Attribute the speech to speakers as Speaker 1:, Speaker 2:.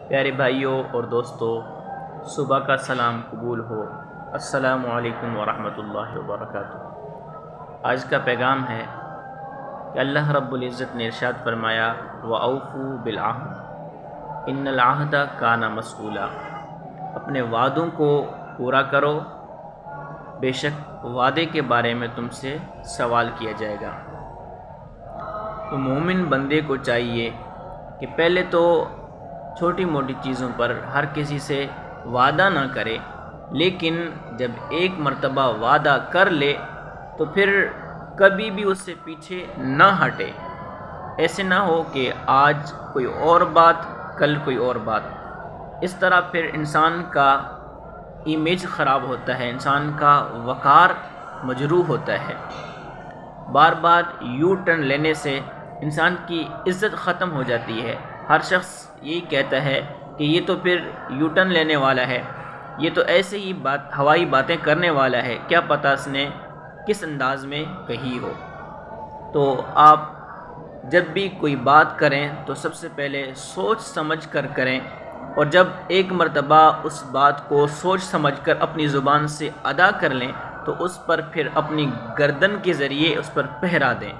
Speaker 1: پیارے بھائیوں اور دوستوں، صبح کا سلام قبول ہو۔ السلام علیکم ورحمۃ اللہ وبرکاتہ۔ آج کا پیغام ہے کہ اللہ رب العزت نے ارشاد فرمایا وَأَوْفُوا بِالْعَهْدِ إِنَّ الْعَهْدَ كَانَ مَسْئُولًا، اپنے وعدوں کو پورا کرو، بے شک وعدے کے بارے میں تم سے سوال کیا جائے گا۔ تو مومن بندے کو چاہیے کہ پہلے تو چھوٹی موٹی چیزوں پر ہر کسی سے وعدہ نہ کرے، لیکن جب ایک مرتبہ وعدہ کر لے تو پھر کبھی بھی اس سے پیچھے نہ ہٹے۔ ایسے نہ ہو کہ آج کوئی اور بات، کل کوئی اور بات۔ اس طرح پھر انسان کا امیج خراب ہوتا ہے، انسان کا وقار مجروح ہوتا ہے۔ بار بار یو ٹرن لینے سے انسان کی عزت ختم ہو جاتی ہے۔ ہر شخص یہی کہتا ہے کہ یہ تو پھر یو ٹرن لینے والا ہے، یہ تو ایسے ہی ہوائی باتیں کرنے والا ہے، کیا پتہ اس نے کس انداز میں کہی ہو۔ تو آپ جب بھی کوئی بات کریں تو سب سے پہلے سوچ سمجھ کر کریں، اور جب ایک مرتبہ اس بات کو سوچ سمجھ کر اپنی زبان سے ادا کر لیں تو اس پر پھر اپنی گردن کے ذریعے اس پر پہرا دیں۔